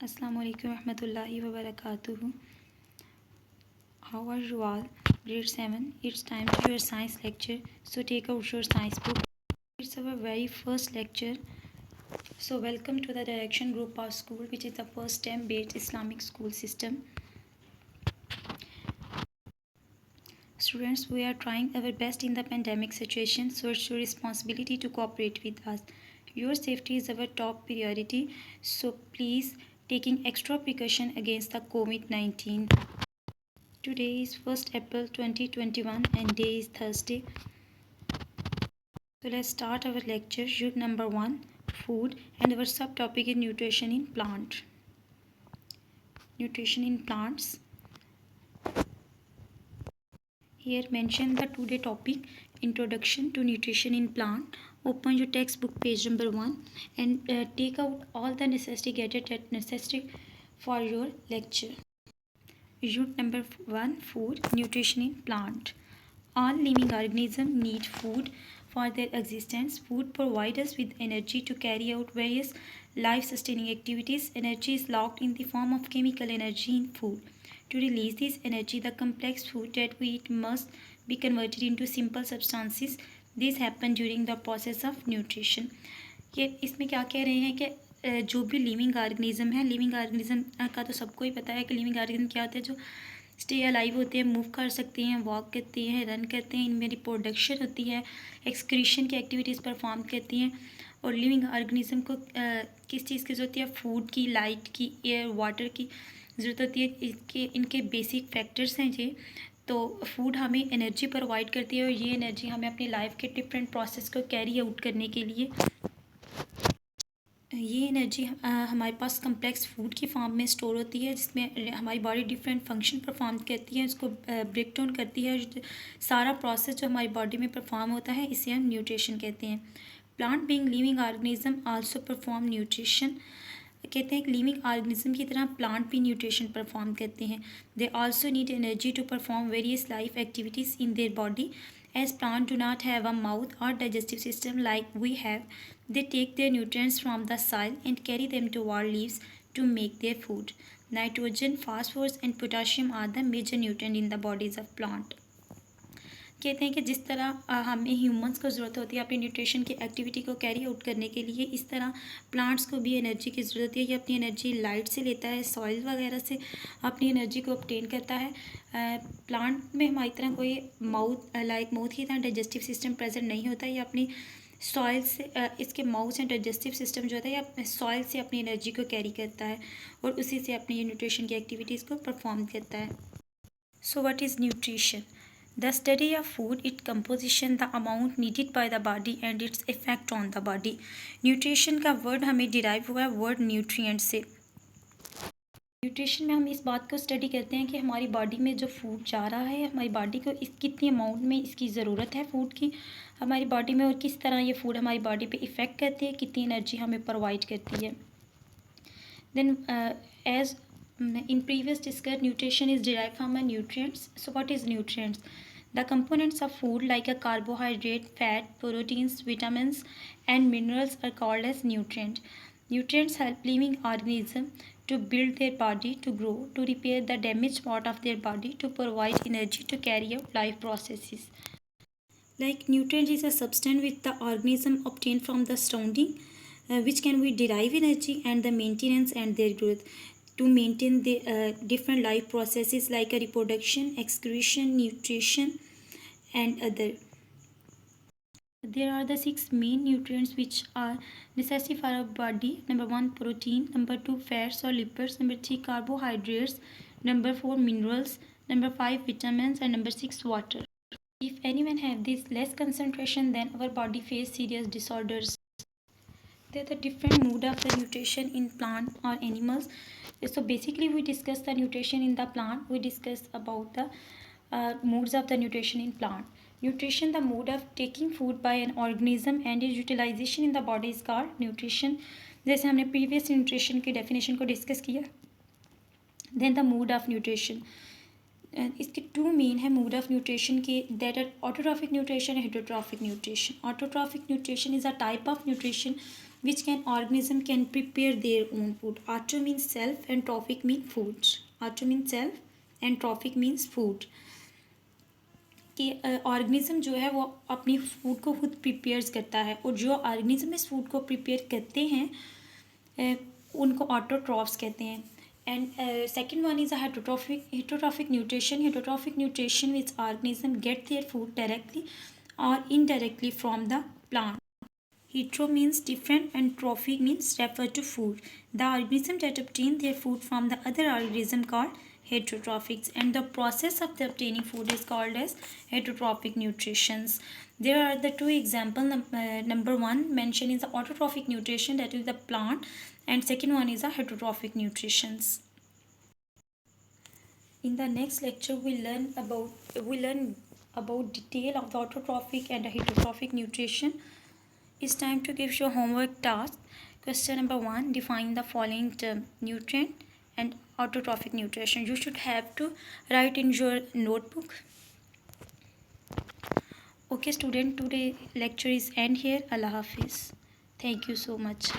Assalamu alaikum warahmatullahi wabarakatuh. How are you all? Grade 7. It's time for your science lecture. So take out your science book. It's our very first lecture. So welcome to the Direction Group of School, which is the first STEM-based Islamic school system. Students, we are trying our best in the pandemic situation, so it's your responsibility to cooperate with us. Your safety is our top priority, so please taking extra precaution against the COVID-19. Today is 1st April 2021 and day is Thursday. So let's start our lecture. Unit number 1, food, and our subtopic is nutrition in plant. Nutrition in plants. Here mention the today topic, introduction to nutrition in plant. Open your textbook page number 1 and take out all the necessary gadgets necessary for your lecture. Unit number 1, food, nutrition in plant. All living organisms need food for their existence. Food provides us with energy to carry out various life-sustaining activities. Energy is locked in the form of chemical energy in food. To release this energy, the complex food that we eat must be converted into simple substances. This happens during the process of nutrition. ये इसमें क्या कह रहे हैं कि जो भी living organism है, लिविंग ऑर्गेनिज्म का तो सबको ही पता है कि लिविंग ऑर्गेनिज्म क्या होता है, जो स्टे अलाइव होते हैं, मूव कर सकते हैं, वॉक करते हैं, रन करते हैं, इनमें रिप्रोडक्शन होती है, एक्सक्रीशन की एक्टिविटीज़ परफॉर्म करती हैं। और लिविंग ऑर्गेनिज्म को किस चीज़ की ज़रूरत होती है? फूड की, लाइट की, एयर, वाटर की ज़रूरत होती है। इनके बेसिक फैक्टर्स हैं ये। तो फूड हमें एनर्जी प्रोवाइड करती है और ये एनर्जी हमें अपनी लाइफ के डिफरेंट प्रोसेस को कैरी आउट करने के लिए, ये एनर्जी हमारे पास कम्प्लेक्स फूड की फॉर्म में स्टोर होती है, जिसमें हमारी बॉडी डिफरेंट फंक्शन परफॉर्म करती है, इसको ब्रेक डाउन करती है। सारा प्रोसेस जो हमारी बॉडी में परफॉर्म होता है, इसे हम न्यूट्रिशन कहते हैं। Plant being living organism also perform nutrition. कहते हैं कि लिविंग ऑर्गेनिज्म की तरह प्लांट भी न्यूट्रिशन परफॉर्म करते हैं। They also need energy to perform various life activities in their body. As plants do not have a mouth or digestive system like we have, they take their nutrients from the soil and carry them to our leaves to make their food. Nitrogen, phosphorus and potassium are the major nutrients in the bodies of plant. कहते हैं कि जिस तरह हमें humans को ज़रूरत होती है अपनी न्यूट्रिशन की एक्टिविटी को कैरी आउट करने के लिए, इस तरह प्लांट्स को भी एनर्जी की ज़रूरत है। ये अपनी एनर्जी लाइट से लेता है, सॉइल वगैरह से अपनी एनर्जी को ऑब्टेन करता है। प्लांट में हमारी तरह कोई माउथ की तरह डाइजेस्टिव सिस्टम प्रेजेंट नहीं होता। ये अपनी सॉइल से इसके माउथ एंड डाइजेस्टिव सिस्टम जो होता है, ये सॉइल से अपनी एनर्जी को कैरी करता है और उसी से अपनी न्यूट्रिशन की एक्टिविटीज़ को परफॉर्म करता है। So what is nutrition? The study of food, its composition, the amount needed by the body and its effect on the body. Nutrition का वर्ड हमें डिराइव हुआ है वर्ड न्यूट्रिएंट से। न्यूट्रिशन में हम इस बात को स्टडी करते हैं कि हमारी बॉडी में जो फूड जा रहा है, हमारी बॉडी को कितनी अमाउंट में इसकी ज़रूरत है फूड की हमारी बॉडी में, और किस तरह ये फूड हमारी बॉडी पे इफ़ेक्ट करती है, कितनी एनर्जी हमें प्रोवाइड करती है। Then as in previous discussed, nutrition is derived from a nutrients. So what is nutrients? The components of food like a carbohydrate, fat, proteins, vitamins and minerals are called as nutrients. Nutrients help living organisms to build their body, to grow, to repair the damaged part of their body, to provide energy to carry out life processes. Like nutrient is a substance which the organism obtain from the surrounding, which can be derive energy and the maintenance and their growth to maintain the different life processes like a reproduction, excretion, nutrition and other. There are the 6 main nutrients which are necessary for our body. Number 1 protein, number 2 fats or lipids, number 3 carbohydrates, number 4 minerals, number 5 vitamins and number 6 water. If anyone have this less concentration, then our body face serious disorders. There are the different mode of the nutrition in plant or animals. So basically we discuss the nutrition in the plant. We discuss about the modes of the nutrition in plant. Nutrition, the mode of taking food by an organism and its utilization in the body is called nutrition. जैसे हमने previous nutrition की definition को discuss किया. Then the mode of nutrition. इसके 2 main है mode of nutrition के, that are autotrophic nutrition and heterotrophic nutrition. Autotrophic nutrition is a type of nutrition which can organism can prepare their own food. Auto means self and trophic means food. Auto means self and trophic means food. कि organism जो है वो अपनी food को खुद prepares करता है, और जो ऑर्गेनिज्म इस फूड को प्रिपेयर करते हैं उनको ऑटोट्रॉफ्स कहते हैं. And second one is a heterotrophic nutrition. Heterotrophic nutrition which organism get their food directly or indirectly from the plant. Hetero means different and trophic means refer to food. The organism that obtain their food from the other organism called heterotrophics, and the process of the obtaining food is called as heterotrophic nutritions. There are the two examples. Number one mentioned is the autotrophic nutrition, that is the plant, and second one is the heterotrophic nutritions. In the next lecture we learn about detail of the autotrophic and the heterotrophic nutrition. It's time to give your homework task. Question number 1, define the following term: nutrient and autotrophic nutrition. You should have to write in your notebook. Okay student, today lecture is end here. Allah Hafiz. Thank you so much.